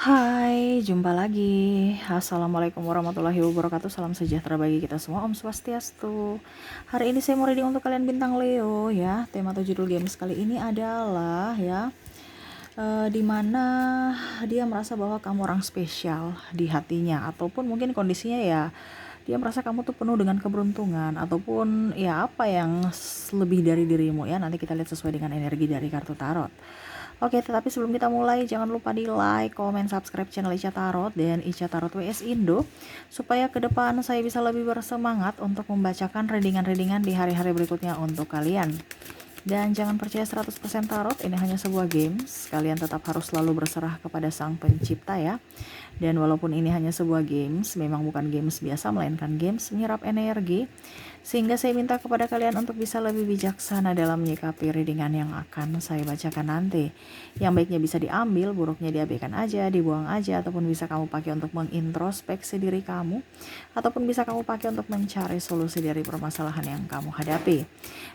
Hai, jumpa lagi. Assalamualaikum warahmatullahi wabarakatuh. Salam sejahtera bagi kita semua. Om Swastiastu. Hari ini saya mau reading untuk kalian bintang Leo ya. Tema atau judul games kali ini adalah ya, dimana dia merasa bahwa kamu orang spesial di hatinya, ataupun mungkin kondisinya ya dia merasa kamu tuh penuh dengan keberuntungan, ataupun ya apa yang lebih dari dirimu ya. Nanti kita lihat sesuai dengan energi dari kartu tarot. Oke, tetapi sebelum kita mulai, jangan lupa di like, comment, subscribe channel Ica Tarot dan Ica Tarot WS Indo, supaya ke depan saya bisa lebih bersemangat untuk membacakan readingan-readingan di hari-hari berikutnya untuk kalian. Dan jangan percaya 100% tarot, ini hanya sebuah games. Kalian tetap harus selalu berserah kepada sang pencipta ya. Dan walaupun ini hanya sebuah games, memang bukan games biasa, melainkan games menyerap energi. Sehingga saya minta kepada kalian untuk bisa lebih bijaksana dalam menyikapi readingan yang akan saya bacakan nanti. Yang baiknya bisa diambil, buruknya diabaikan aja, dibuang aja, ataupun bisa kamu pakai untuk mengintrospeksi diri kamu, ataupun bisa kamu pakai untuk mencari solusi dari permasalahan yang kamu hadapi.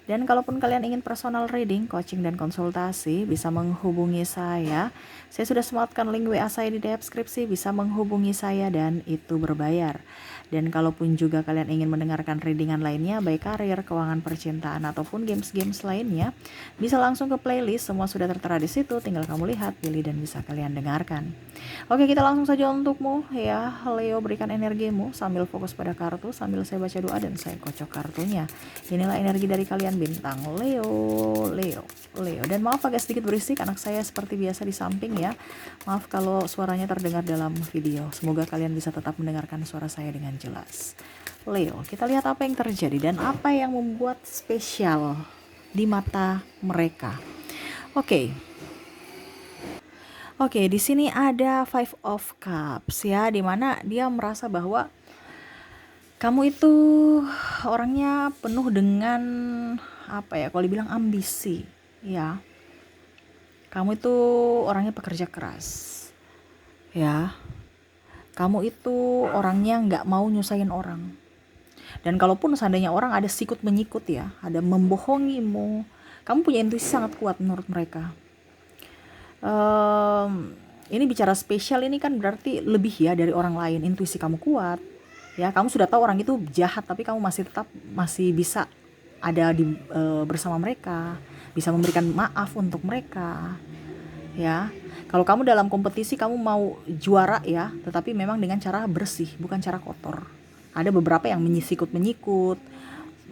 Dan kalaupun kalian ingin personal reading, coaching, dan konsultasi, bisa menghubungi saya. Saya sudah sematkan link WA saya di deskripsi, bisa menghubungi saya dan itu berbayar. Dan kalaupun juga kalian ingin mendengarkan readingan lainnya, baik karir, keuangan, percintaan, ataupun games-games lainnya, bisa langsung ke playlist, semua sudah tertera di situ, tinggal kamu lihat, pilih, dan bisa kalian dengarkan. Oke, kita langsung saja untukmu ya, Leo, berikan energimu sambil fokus pada kartu, sambil saya baca doa dan saya kocok kartunya. Inilah energi dari kalian bintang Leo, Leo, Leo. Dan maaf agak sedikit berisik, anak saya seperti biasa di samping ya. Maaf kalau suaranya terdengar dalam video. Semoga kalian bisa tetap mendengarkan suara saya dengan jelas. Leo, kita lihat apa yang terjadi dan apa yang membuat spesial di mata mereka. Oke. Oke, di sini ada Five of Cups ya, dimana dia merasa bahwa kamu itu orangnya penuh dengan apa ya, kalau dibilang ambisi ya. Kamu itu orangnya pekerja keras ya. Kamu itu orangnya nggak mau nyusahin orang. Dan kalaupun seandainya orang ada sikut menyikut ya, ada membohongimu, kamu punya intuisi sangat kuat menurut mereka. Ini bicara spesial ini kan berarti lebih ya dari orang lain. Intuisi kamu kuat ya, kamu sudah tahu orang itu jahat tapi kamu masih bisa ada bersama mereka, bisa memberikan maaf untuk mereka ya. Kalau kamu dalam kompetisi kamu mau juara ya, tetapi memang dengan cara bersih, bukan cara kotor. Ada beberapa yang menyikut-menyikut,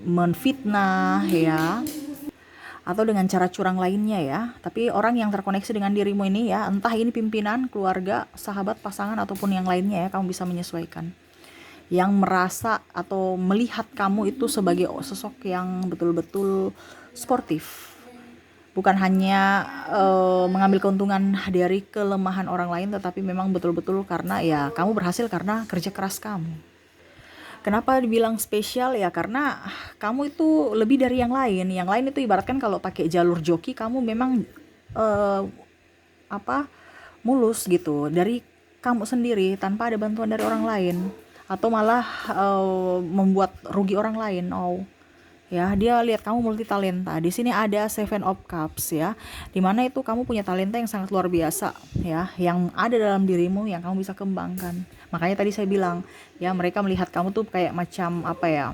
menfitnah ya, atau dengan cara curang lainnya ya. Tapi orang yang terkoneksi dengan dirimu ini ya, entah ini pimpinan, keluarga, sahabat, pasangan, ataupun yang lainnya ya, kamu bisa menyesuaikan. Yang merasa atau melihat kamu itu sebagai sosok yang betul-betul sportif. Bukan hanya mengambil keuntungan dari kelemahan orang lain, tetapi memang betul-betul karena ya kamu berhasil karena kerja keras kamu. Kenapa dibilang spesial ya, karena kamu itu lebih dari yang lain. Yang lain itu ibaratkan kalau pakai jalur joki, kamu memang eh, mulus gitu dari kamu sendiri tanpa ada bantuan dari orang lain, atau malah membuat rugi orang lain. Ya, dia lihat kamu multi talenta. Di sini ada Seven of Cups ya, dimana itu kamu punya talenta yang sangat luar biasa ya, yang ada dalam dirimu yang kamu bisa kembangkan. Makanya tadi saya bilang ya, mereka melihat kamu tuh kayak macam apa ya,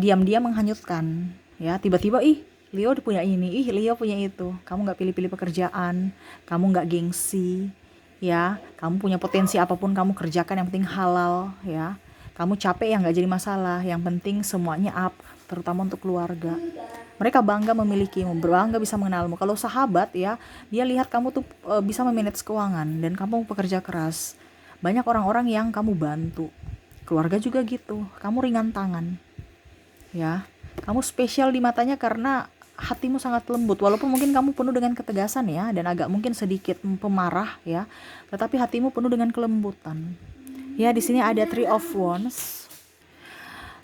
diam-diam menghanyutkan ya. Tiba-tiba Leo punya ini, Leo punya itu. Kamu nggak pilih-pilih pekerjaan, kamu nggak gengsi ya, kamu punya potensi apapun kamu kerjakan, yang penting halal ya. Kamu capek ya nggak jadi masalah, yang penting semuanya up, terutama untuk keluarga. Mereka bangga memilikimu, bangga bisa mengenalmu. Kalau sahabat ya, dia lihat kamu tuh bisa memanage keuangan dan kamu pekerja keras. Banyak orang-orang yang kamu bantu. Keluarga juga gitu, kamu ringan tangan. Ya, kamu spesial di matanya karena hatimu sangat lembut. Walaupun mungkin kamu penuh dengan ketegasan ya, dan agak mungkin sedikit pemarah ya, tetapi hatimu penuh dengan kelembutan. Ya, di sini ada Three of Wands.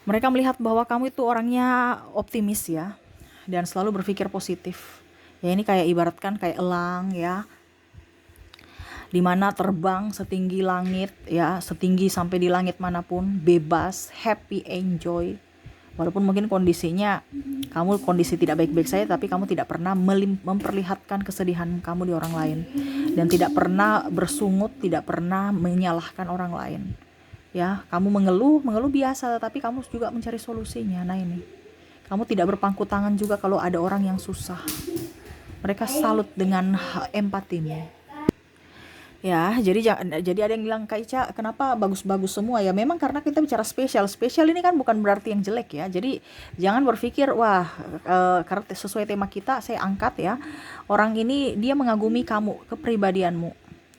Mereka melihat bahwa kamu itu orangnya optimis ya, dan selalu berpikir positif. Ya, ini kayak ibaratkan kayak elang ya, dimana terbang setinggi langit ya, setinggi sampai di langit manapun, bebas, happy, enjoy. Walaupun mungkin kondisinya kamu kondisi tidak baik-baik saja, tapi kamu tidak pernah memperlihatkan kesedihan kamu di orang lain, dan tidak pernah bersungut, tidak pernah menyalahkan orang lain. Ya, kamu mengeluh biasa, tapi kamu juga mencari solusinya. Nah ini, kamu tidak berpangku tangan juga kalau ada orang yang susah. Mereka salut dengan empatimu. Ya, jadi ada yang bilang, Kak Ica, kenapa bagus-bagus semua ya? Memang karena kita bicara spesial. Spesial ini kan bukan berarti yang jelek ya. Jadi jangan berpikir, wah, karena sesuai tema kita saya angkat ya. Orang ini dia mengagumi kamu, kepribadianmu,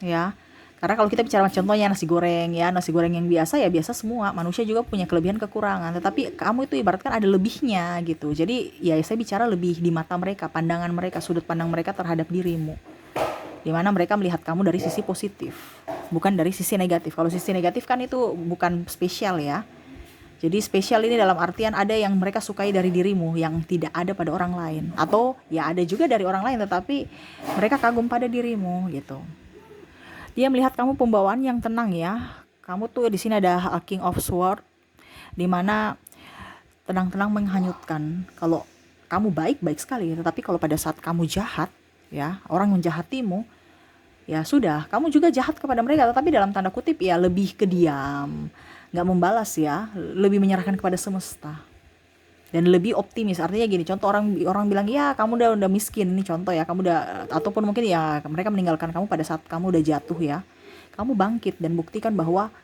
ya. Karena kalau kita bicara contohnya nasi goreng ya, nasi goreng yang biasa ya biasa semua. Manusia juga punya kelebihan kekurangan, tetapi kamu itu ibaratkan ada lebihnya gitu. Jadi ya saya bicara lebih di mata mereka, pandangan mereka, sudut pandang mereka terhadap dirimu, di mana mereka melihat kamu dari sisi positif, bukan dari sisi negatif. Kalau sisi negatif kan itu bukan spesial ya. Jadi spesial ini dalam artian ada yang mereka sukai dari dirimu yang tidak ada pada orang lain, atau ya ada juga dari orang lain tetapi mereka kagum pada dirimu gitu. Dia melihat kamu pembawaan yang tenang ya. Kamu tuh di sini ada King of Sword, di mana tenang-tenang menghanyutkan. Kalau kamu baik-baik sekali, tetapi kalau pada saat kamu jahat ya, orang menjahatimu, ya sudah, kamu juga jahat kepada mereka, tetapi dalam tanda kutip ya lebih ke diam, nggak membalas ya, lebih menyerahkan kepada semesta, dan lebih optimis. Artinya gini, contoh orang bilang, ya kamu udah miskin, ini contoh ya, kamu udah, ataupun mungkin ya mereka meninggalkan kamu pada saat kamu udah jatuh ya, kamu bangkit dan buktikan bahwa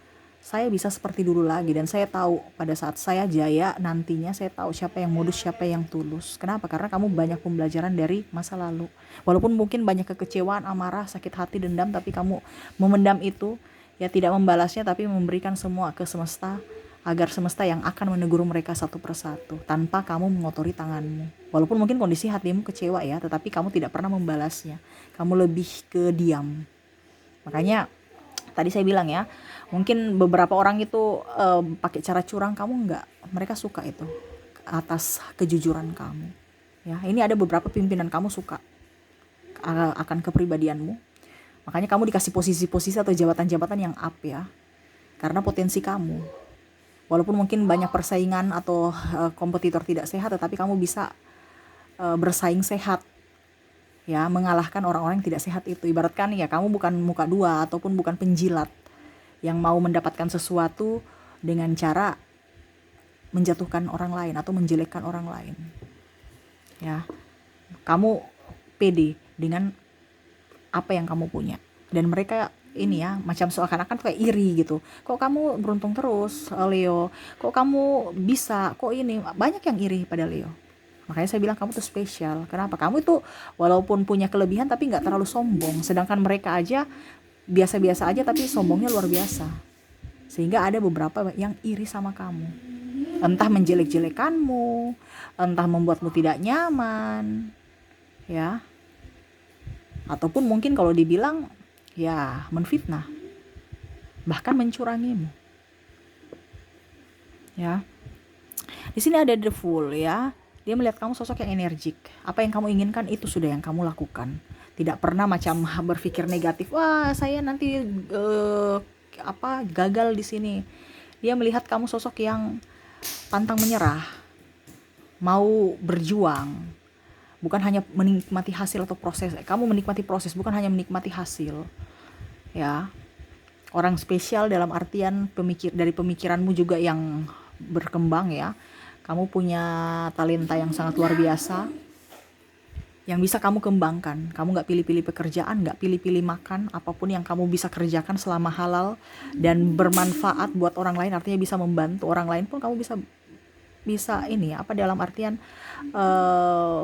saya bisa seperti dulu lagi, dan saya tahu pada saat saya jaya nantinya, saya tahu siapa yang modus, siapa yang tulus. Kenapa? Karena kamu banyak pembelajaran dari masa lalu. Walaupun mungkin banyak kekecewaan, amarah, sakit hati, dendam, tapi kamu memendam itu, ya tidak membalasnya, tapi memberikan semua ke semesta, agar semesta yang akan menegur mereka satu persatu, tanpa kamu mengotori tanganmu. Walaupun mungkin kondisi hatimu kecewa ya, tetapi kamu tidak pernah membalasnya. Kamu lebih ke diam. Makanya tadi saya bilang ya, mungkin beberapa orang itu pakai cara curang, kamu enggak. Mereka suka itu atas kejujuran kamu. Ya, ini ada beberapa pimpinan kamu suka akan kepribadianmu. Makanya kamu dikasih posisi-posisi atau jabatan-jabatan yang up ya. Karena potensi kamu. Walaupun mungkin banyak persaingan atau kompetitor tidak sehat, tetapi kamu bisa bersaing sehat. Ya, mengalahkan orang-orang yang tidak sehat itu. Ibaratkan ya, kamu bukan muka dua ataupun bukan penjilat yang mau mendapatkan sesuatu dengan cara menjatuhkan orang lain atau menjelekkan orang lain. Ya, kamu pede dengan apa yang kamu punya, dan mereka ini ya macam seakan-akan kayak iri gitu. Kok kamu beruntung terus, Leo? Kok kamu bisa? Kok ini? Banyak yang iri pada Leo. Makanya saya bilang kamu tuh spesial. Kenapa? Kamu itu walaupun punya kelebihan tapi nggak terlalu sombong. Sedangkan mereka aja biasa-biasa aja tapi sombongnya luar biasa. Sehingga ada beberapa yang iri sama kamu. Entah menjelek-jelekanmu, entah membuatmu tidak nyaman, ya. Ataupun mungkin kalau dibilang ya menfitnah, bahkan mencurangimu. Ya. Di sini ada the Fool ya. Dia melihat kamu sosok yang energik. Apa yang kamu inginkan itu sudah yang kamu lakukan. Tidak pernah macam berpikir negatif. Wah, saya nanti gagal di sini. Dia melihat kamu sosok yang pantang menyerah, mau berjuang. Bukan hanya menikmati hasil atau proses. Kamu menikmati proses, bukan hanya menikmati hasil. Ya. Orang spesial dalam artian dari pemikiranmu juga yang berkembang ya. Kamu punya talenta yang sangat luar biasa yang bisa kamu kembangkan. Kamu gak pilih-pilih pekerjaan, gak pilih-pilih makan. Apapun yang kamu bisa kerjakan selama halal dan bermanfaat buat orang lain, artinya bisa membantu orang lain pun kamu bisa ini ya, dalam artian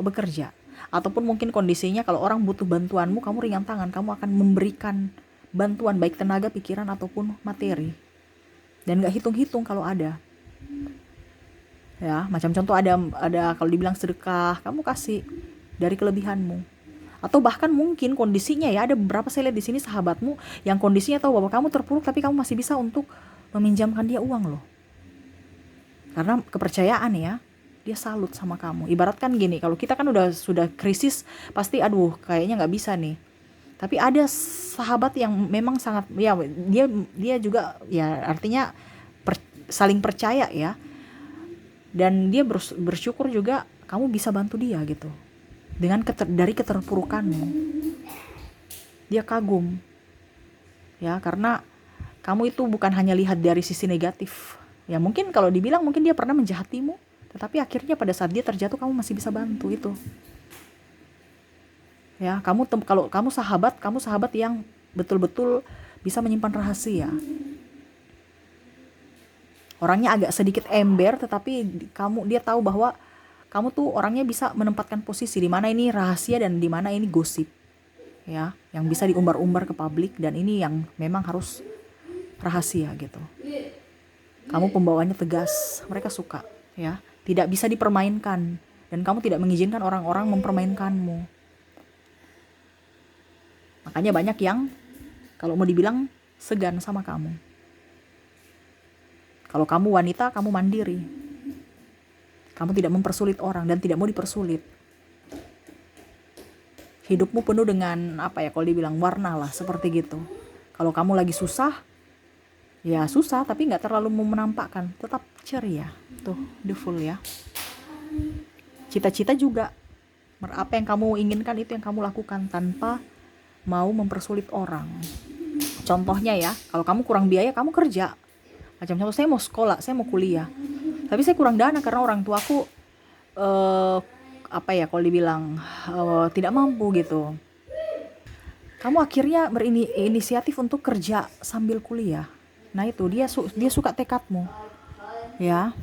bekerja. Ataupun mungkin kondisinya kalau orang butuh bantuanmu, kamu ringan tangan, kamu akan memberikan bantuan baik tenaga, pikiran ataupun materi. Dan gak hitung-hitung kalau ada. Ya, macam contoh ada kalau dibilang sedekah, kamu kasih dari kelebihanmu. Atau bahkan mungkin kondisinya ya, ada beberapa saya lihat di sini sahabatmu yang kondisinya tahu bahwa kamu terpuruk tapi kamu masih bisa untuk meminjamkan dia uang loh. Karena kepercayaan ya, dia salut sama kamu. Ibaratkan gini, kalau kita kan sudah krisis, pasti aduh kayaknya nggak bisa nih. Tapi ada sahabat yang memang sangat ya, dia juga ya artinya saling percaya ya. Dan dia bersyukur juga kamu bisa bantu dia gitu. Dengan dari keterpurukanmu. Dia kagum. Ya, karena kamu itu bukan hanya lihat dari sisi negatif. Ya mungkin kalau dibilang mungkin dia pernah menjahatimu, tetapi akhirnya pada saat dia terjatuh kamu masih bisa bantu itu. Ya, kalau kamu sahabat yang betul-betul bisa menyimpan rahasia. Orangnya agak sedikit ember, tetapi dia tahu bahwa kamu tuh orangnya bisa menempatkan posisi di mana ini rahasia dan di mana ini gosip. Ya, yang bisa diumbar-umbar ke publik dan ini yang memang harus rahasia gitu. Kamu pembawaannya tegas, mereka suka, ya. Tidak bisa dipermainkan dan kamu tidak mengizinkan orang-orang mempermainkanmu. Makanya banyak yang kalau mau dibilang segan sama kamu. Kalau kamu wanita, kamu mandiri. Kamu tidak mempersulit orang dan tidak mau dipersulit. Hidupmu penuh dengan kalau dibilang warna lah, seperti gitu. Kalau kamu lagi susah, ya susah tapi nggak terlalu menampakkan, tetap ceria. Tuh, the full ya. Cita-cita juga. Apa yang kamu inginkan itu yang kamu lakukan tanpa mau mempersulit orang. Contohnya ya, kalau kamu kurang biaya, kamu kerja. Macam contoh, saya mau sekolah, saya mau kuliah, tapi saya kurang dana karena orang tuaku kalau dibilang tidak mampu gitu. Kamu akhirnya berinisiatif untuk kerja sambil kuliah. Nah itu dia suka tekadmu, ya.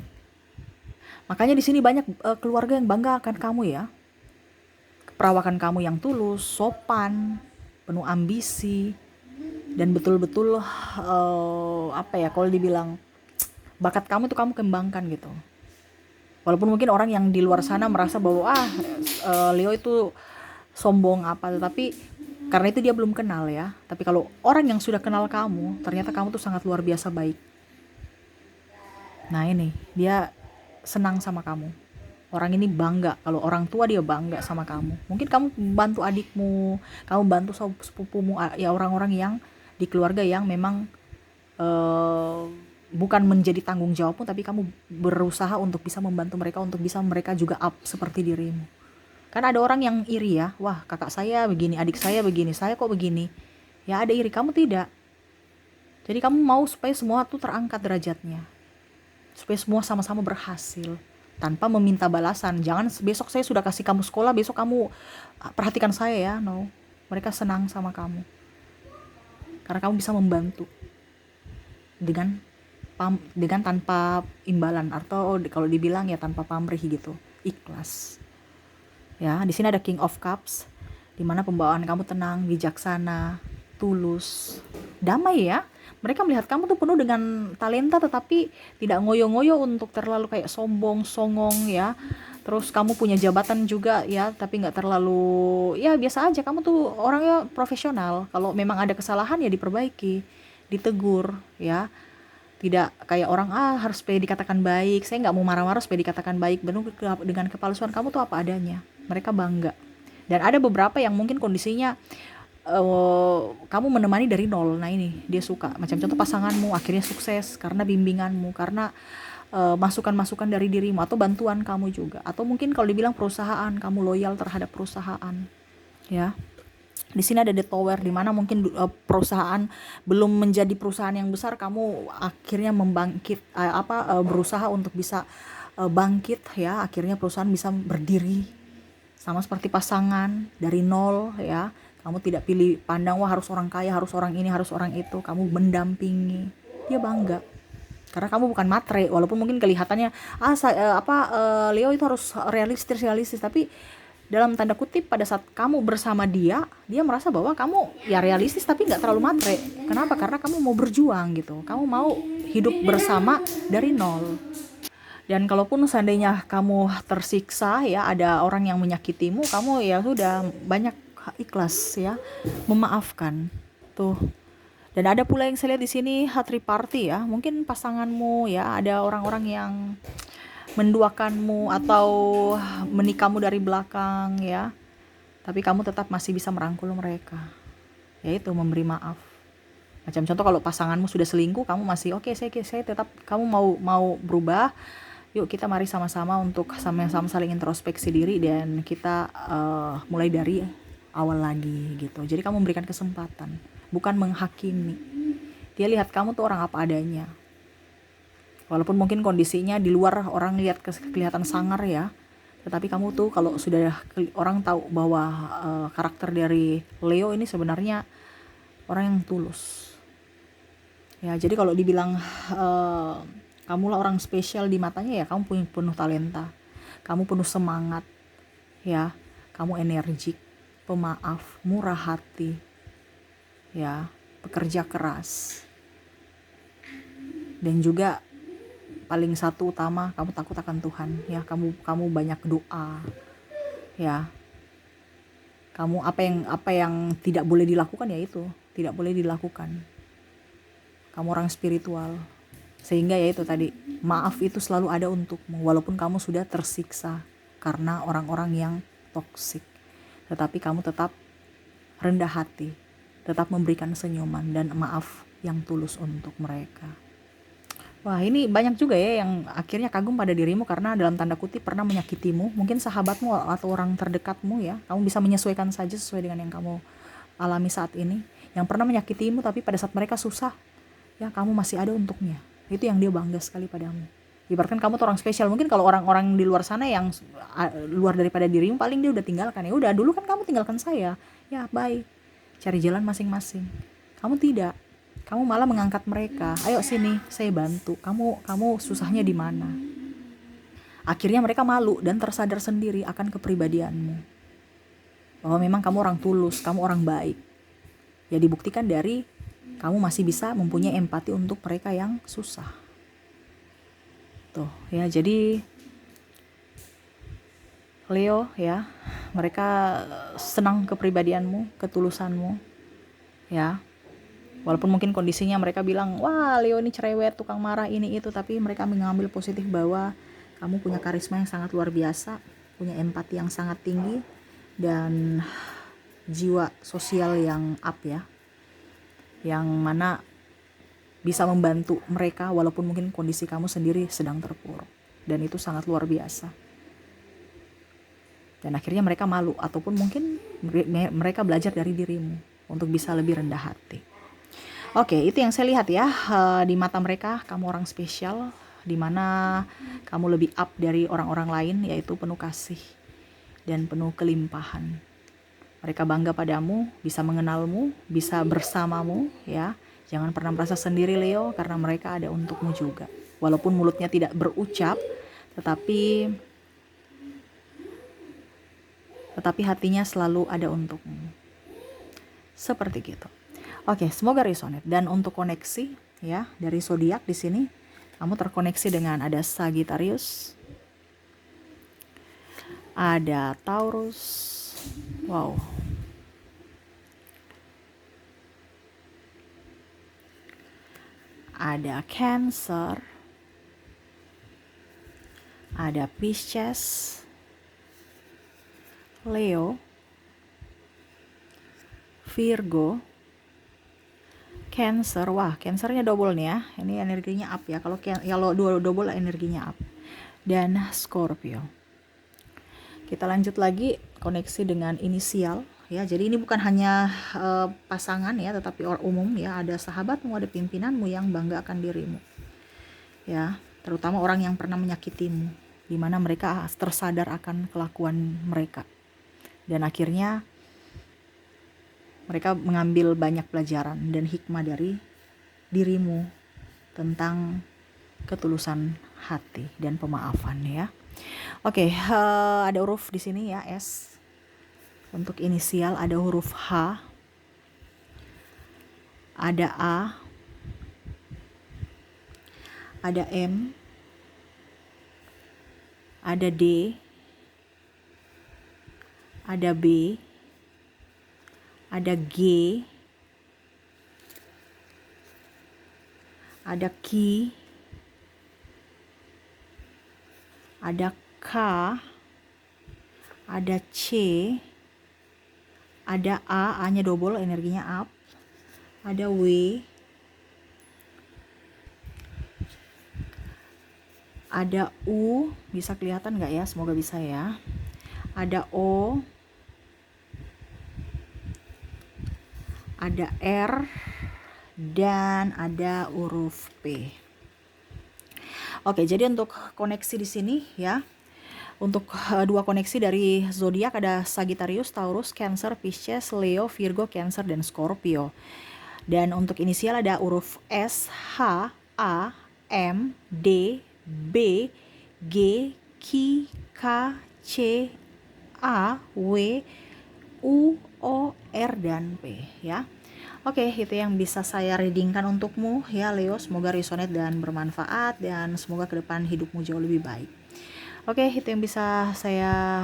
Makanya di sini banyak keluarga yang bangga akan kamu ya. Perawakan kamu yang tulus, sopan, penuh ambisi, dan betul-betul kalau dibilang bakat kamu tuh kamu kembangkan gitu. Walaupun mungkin orang yang di luar sana merasa bahwa Leo itu sombong tetapi karena itu dia belum kenal ya. Tapi kalau orang yang sudah kenal kamu, ternyata kamu tuh sangat luar biasa baik. Nah ini, dia senang sama kamu. Orang ini bangga, kalau orang tua dia bangga sama kamu. Mungkin kamu bantu adikmu, kamu bantu sepupumu, ya orang-orang yang di keluarga yang memang bukan menjadi tanggung jawabmu, tapi kamu berusaha untuk bisa membantu mereka, untuk bisa mereka juga up seperti dirimu. Kan ada orang yang iri ya, wah kakak saya begini, adik saya begini, saya kok begini. Ya ada iri, kamu tidak. Jadi kamu mau supaya semua tuh terangkat derajatnya, supaya semua sama-sama berhasil tanpa meminta balasan. Jangan besok saya sudah kasih kamu sekolah, besok kamu perhatikan saya ya. No, mereka senang sama kamu karena kamu bisa membantu dengan tanpa imbalan, atau kalau dibilang ya tanpa pamrih gitu, ikhlas. Ya, di sini ada King of Cups, di mana pembawaan kamu tenang, bijaksana, tulus, damai ya. Mereka melihat kamu tuh penuh dengan talenta, tetapi tidak ngoyo-ngoyo untuk terlalu kayak sombong, songong ya. Terus kamu punya jabatan juga ya, tapi nggak terlalu, ya biasa aja. Kamu tuh orangnya profesional. Kalau memang ada kesalahan ya diperbaiki, ditegur ya. Tidak kayak orang harus supaya dikatakan baik. Saya nggak mau marah-marah supaya dikatakan baik. Penuh dengan kepalsuan. Kamu tuh apa adanya. Mereka bangga. Dan ada beberapa yang mungkin kondisinya kamu menemani dari nol. Nah ini dia suka. Macam contoh pasanganmu akhirnya sukses karena bimbinganmu, karena masukan-masukan dari dirimu atau bantuan kamu juga. Atau mungkin kalau dibilang perusahaan, kamu loyal terhadap perusahaan. Ya. Di sini ada The Tower, di mana mungkin perusahaan belum menjadi perusahaan yang besar, kamu akhirnya berusaha untuk bisa bangkit ya. Akhirnya perusahaan bisa berdiri. Sama seperti pasangan dari nol ya. Kamu tidak pilih pandang wah harus orang kaya, harus orang ini, harus orang itu. Kamu mendampingi. Dia bangga. Karena kamu bukan matre, walaupun mungkin kelihatannya Leo itu harus realistis, tapi dalam tanda kutip pada saat kamu bersama dia merasa bahwa kamu ya realistis tapi nggak terlalu matre. Kenapa? Karena kamu mau berjuang gitu. Kamu mau hidup bersama dari nol. Dan kalaupun seandainya kamu tersiksa ya, ada orang yang menyakitimu, kamu ya sudah banyak ikhlas ya, memaafkan tuh. Dan ada pula yang saya lihat di sini third party ya, mungkin pasanganmu ya, ada orang-orang yang menduakanmu atau menikahmu dari belakang ya, tapi kamu tetap masih bisa merangkul mereka, yaitu memberi maaf. Macam contoh kalau pasanganmu sudah selingkuh, kamu masih oke, saya tetap, kamu mau berubah Yuk kita mari sama-sama untuk sama-sama saling introspeksi diri dan kita mulai dari awal lagi gitu. Jadi kamu memberikan kesempatan, bukan menghakimi. Dia lihat kamu tuh orang apa adanya. Walaupun mungkin kondisinya di luar orang lihat kelihatan sangar ya, tetapi kamu tuh kalau sudah orang tahu bahwa karakter dari Leo ini sebenarnya orang yang tulus. Ya, jadi kalau dibilang kamulah orang spesial di matanya, ya kamu punya penuh talenta, kamu penuh semangat, ya, kamu energik, pemaaf, murah hati, ya, pekerja keras, dan juga paling satu utama, kamu takut akan Tuhan, ya, kamu banyak doa, ya, kamu apa yang tidak boleh dilakukan ya itu tidak boleh dilakukan. Kamu orang spiritual, sehingga ya itu tadi, maaf itu selalu ada untukmu walaupun kamu sudah tersiksa karena orang-orang yang toksik, tetapi kamu tetap rendah hati, tetap memberikan senyuman dan maaf yang tulus untuk mereka. Wah, ini banyak juga ya yang akhirnya kagum pada dirimu karena dalam tanda kutip pernah menyakitimu, mungkin sahabatmu atau orang terdekatmu ya. Kamu bisa menyesuaikan saja sesuai dengan yang kamu alami saat ini. Yang pernah menyakitimu tapi pada saat mereka susah, ya kamu masih ada untuknya. Itu yang dia bangga sekali padamu. Ibaratkan kamu tuh orang spesial. Mungkin kalau orang-orang di luar sana yang luar daripada dirimu, paling dia udah tinggalkan. Ya udah, dulu kan kamu tinggalkan saya. Ya, bye. Cari jalan masing-masing. Kamu tidak. Kamu malah mengangkat mereka. Ayo sini, saya bantu. Kamu susahnya di mana? Akhirnya mereka malu dan tersadar sendiri akan kepribadianmu. Bahwa memang kamu orang tulus, kamu orang baik. Ya dibuktikan dari kamu masih bisa mempunyai empati untuk mereka yang susah. Tuh, ya, jadi Leo ya, mereka senang kepribadianmu, ketulusanmu. Ya. Walaupun mungkin kondisinya mereka bilang, wah Leo ini cerewet, tukang marah, ini itu, tapi mereka mengambil positif bahwa kamu punya karisma yang sangat luar biasa, punya empati yang sangat tinggi, dan jiwa sosial yang up ya, yang mana bisa membantu mereka walaupun mungkin kondisi kamu sendiri sedang terpuruk, dan itu sangat luar biasa. Dan akhirnya mereka malu, ataupun mungkin mereka belajar dari dirimu untuk bisa lebih rendah hati. Oke, itu yang saya lihat ya, di mata mereka kamu orang spesial, di mana kamu lebih up dari orang-orang lain, yaitu penuh kasih dan penuh kelimpahan. Mereka bangga padamu, bisa mengenalmu, bisa bersamamu ya. Jangan pernah merasa sendiri Leo, karena mereka ada untukmu juga. Walaupun mulutnya tidak berucap, tetapi hatinya selalu ada untukmu. Seperti gitu. Oke, semoga resonate. Dan untuk koneksi ya dari zodiak di sini, kamu terkoneksi dengan ada Sagittarius, ada Taurus, wow, ada Cancer, ada Pisces, Leo, Virgo, Cancer. Wah, Cancernya double nih ya. Ini energinya up ya. Kalau double energinya up. Dan Scorpio. Kita lanjut lagi koneksi dengan inisial ya. Jadi ini bukan hanya pasangan ya, tetapi orang umum ya. Ada sahabatmu, ada pimpinanmu yang bangga akan dirimu. Ya, terutama orang yang pernah menyakitimu, di mana mereka tersadar akan kelakuan mereka. Dan akhirnya mereka mengambil banyak pelajaran dan hikmah dari dirimu tentang ketulusan hati dan pemaafan ya. Oke, ada huruf di sini ya, S. Untuk inisial ada huruf H, ada A, ada M, ada D, ada B, ada G, ada Q, ada K, ada C, ada A-nya double, energinya up, ada W, ada U, bisa kelihatan nggak ya? Semoga bisa ya. Ada O, ada R, dan ada huruf P. Oke, jadi untuk koneksi di sini ya, untuk dua koneksi dari zodiak ada Sagittarius, Taurus, Cancer, Pisces, Leo, Virgo, Cancer, dan Scorpio. Dan untuk inisial ada huruf S, H, A, M, D, B, G, Q, K, C, A, W, U, O, R, dan P ya. Oke, itu yang bisa saya readingkan untukmu ya Leo. Semoga resonate dan bermanfaat, dan semoga ke depan hidupmu jauh lebih baik. Oke, itu yang bisa saya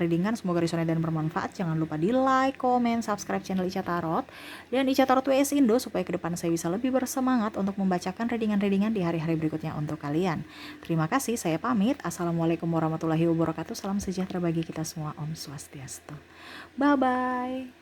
readingkan. Semoga resonate dan bermanfaat. Jangan lupa di like, komen, subscribe channel Ica Tarot dan Ica Tarot WS Indo, supaya ke depan saya bisa lebih bersemangat untuk membacakan readingan-readingan di hari-hari berikutnya untuk kalian. Terima kasih, saya pamit. Assalamualaikum warahmatullahi wabarakatuh. Salam sejahtera bagi kita semua. Om Swastiastu. Bye-bye.